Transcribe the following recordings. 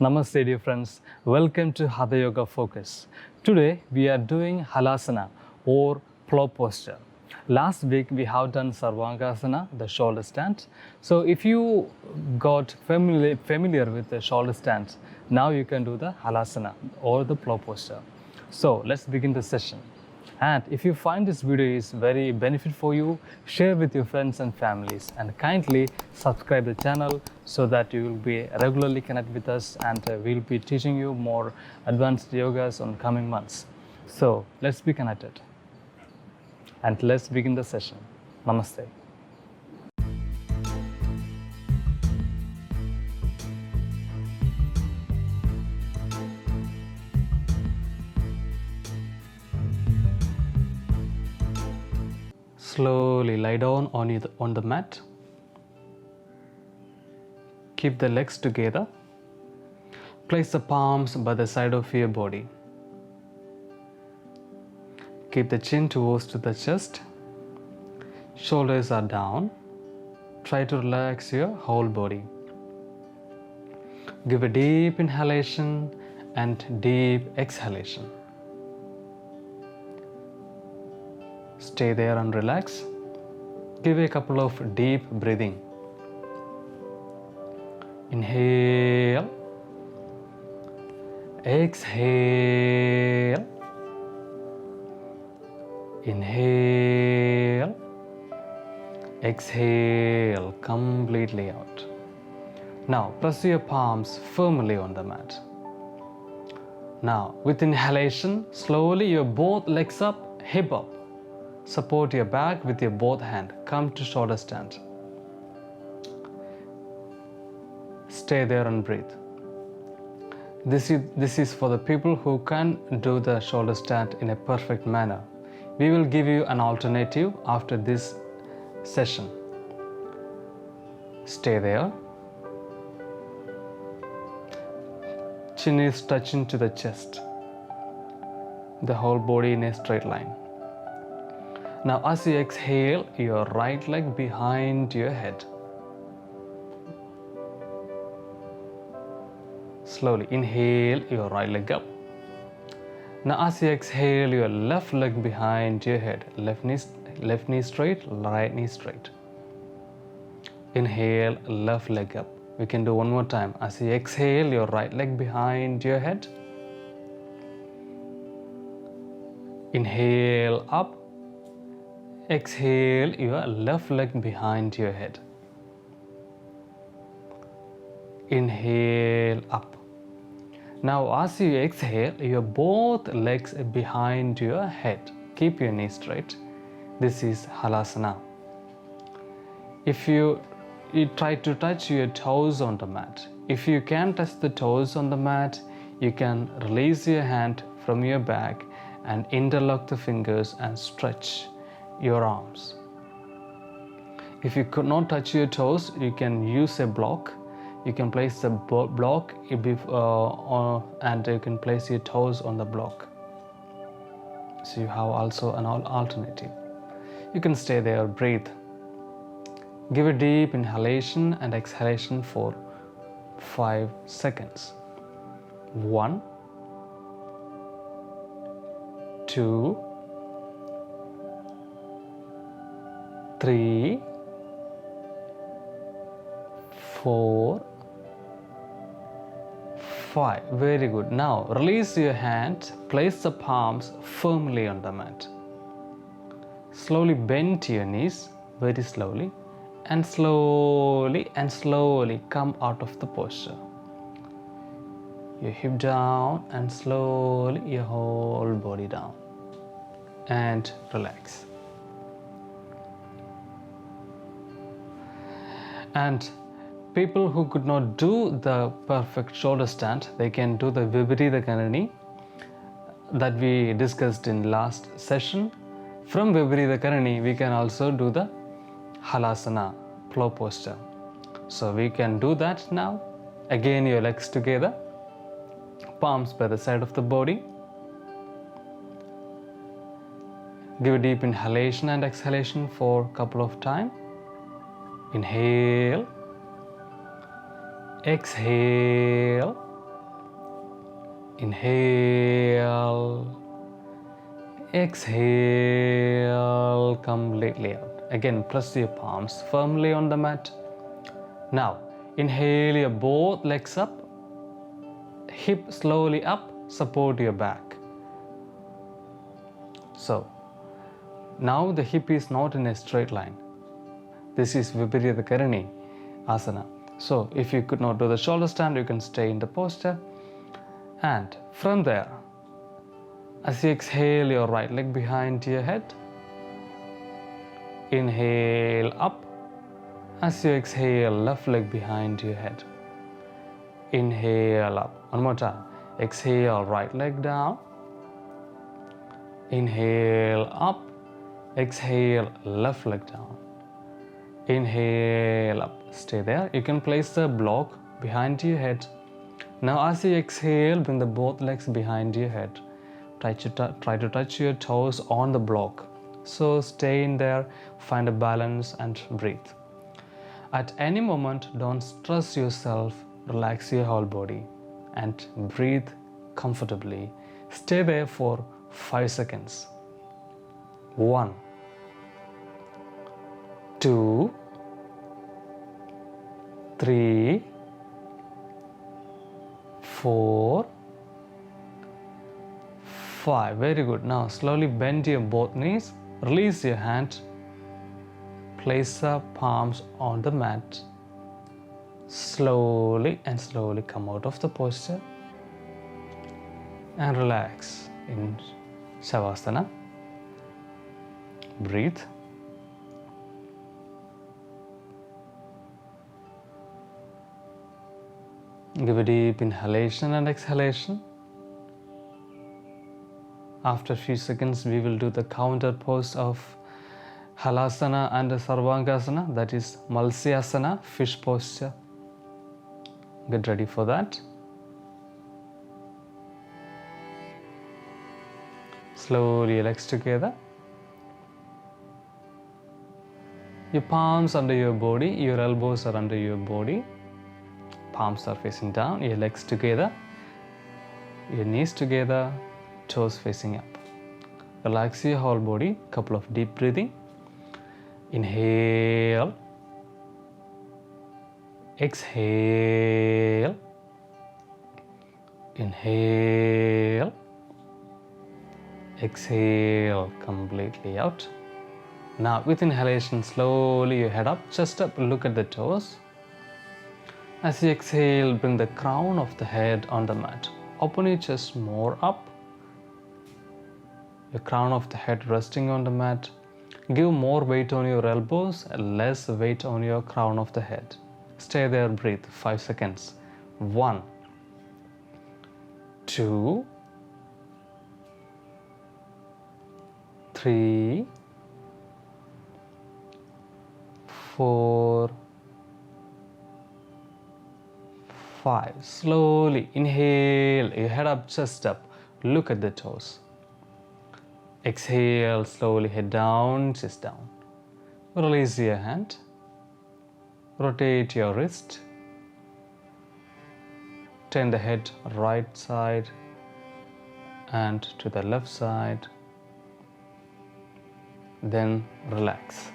Namaste dear friends, welcome to Hatha Yoga Focus. Today we are doing Halasana or plow posture. Last week we have done sarvangasana, the shoulder stand. So if you got familiar with the shoulder stand, now you can do the Halasana or the plow posture. So let's begin the session. And if you find this video is very benefit for you, share with your friends and families, and kindly subscribe the channel so that you will be regularly connect with us, and we'll be teaching you more advanced yogas on coming months. So let's be connected and let's begin the session. Namaste. Slowly lie down on the mat. Keep the legs together. Place the palms by the side of your body. Keep the chin towards to the chest. Shoulders are down. Try to relax your whole body. Give a deep inhalation and deep exhalation. Stay there and relax. Give a couple of deep breathing. Inhale. Exhale. Inhale. Exhale completely out. Now press your palms firmly on the mat. Now with inhalation, slowly your both legs up, hip up. Support your back with your both hands. Come to shoulder stand. Stay there and breathe. This is for the people who can do the shoulder stand in a perfect manner. We will give you an alternative after this session. Stay there. Chin is touching to the chest. The whole body in a straight line. Now as you exhale, your right leg behind your head. Slowly inhale, your right leg up. Now as you exhale, your left leg behind your head. Left knee straight, right knee straight. Inhale, left leg up. We can do one more time. As you exhale, your right leg behind your head. Inhale up. Exhale, your left leg behind your head. Inhale up. Now as you exhale, your both legs behind your head. Keep your knees straight. This is Halasana. If you try to touch your toes on the mat. If you can touch the toes on the mat, you can release your hand from your back and interlock the fingers and stretch your arms. If you could not touch your toes, you can use a block. You can place the block and you can place your toes on the block. So you have also an alternative. You can stay there, breathe. Give a deep inhalation and exhalation for 5 seconds. 1, 2, 3, 4, 5. Very good. Now release your hand. Place the palms firmly on the mat. Slowly bend your knees, very slowly, and slowly come out of the posture. Your hip down and slowly your whole body down. And relax. And people who could not do the perfect shoulder stand, they can do the Viparita Karani that we discussed in last session. From Viparita Karani, we can also do the Halasana, plow posture. So we can do that now. Again, your legs together, palms by the side of the body. Give a deep inhalation and exhalation for a couple of times. Inhale. Exhale. Inhale. Exhale completely out. Again, press your palms firmly on the mat. Now, inhale your both legs up. Hip slowly up. Support your back. So, now the hip is not in a straight line. This is Viparita Karani asana. So, if you could not do the shoulder stand, you can stay in the posture. And from there, as you exhale your right leg behind your head, inhale up. As you exhale, left leg behind your head. Inhale up. One more time. Exhale, right leg down. Inhale up. Exhale, left leg down. Inhale up. Stay there. You can place the block behind your head. Now as you exhale, bring the both legs behind your head. Try to touch your toes on the block. So stay in there, find a balance and breathe. At any moment, don't stress yourself, relax your whole body and breathe comfortably. Stay there for 5 seconds. 1, 2, 3, 4, 5. Very good. Now slowly bend your both knees, release your hand, place the palms on the mat. Slowly come out of the posture and relax in Shavasana. Breathe. Give a deep inhalation and exhalation. After a few seconds, we will do the counter pose of Halasana and sarvangasana, that is Malsyasana, fish posture. Get ready for that. Slowly legs together. Your palms under your body, your elbows are under your body. Palms are facing down, your legs together, your knees together, toes facing up. Relax your whole body. Couple of deep breathing. Inhale. Exhale. Inhale. Exhale completely out. Now with inhalation, slowly your head up, chest up, look at the toes. As you exhale, bring the crown of the head on the mat. Open your chest more up. Your crown of the head resting on the mat. Give more weight on your elbows, less weight on your crown of the head. Stay there, breathe 5 seconds. 1, 2, 3, 4, 5. Slowly inhale, your head up, chest up. Look at the toes. Exhale, slowly head down, chest down. Release your hand. Rotate your wrist. Turn the head right side and to the left side. Then relax.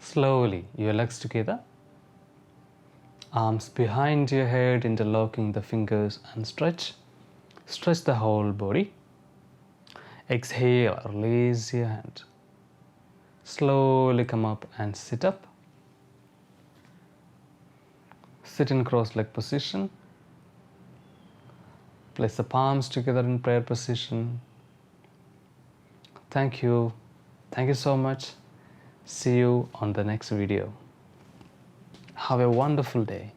Slowly, your legs together. Arms behind your head, interlocking the fingers and stretch. Stretch the whole body. Exhale, release your hand. Slowly come up and sit up. Sit in cross-leg position. Place the palms together in prayer position. Thank you. Thank you so much. See you on the next video. Have a wonderful day.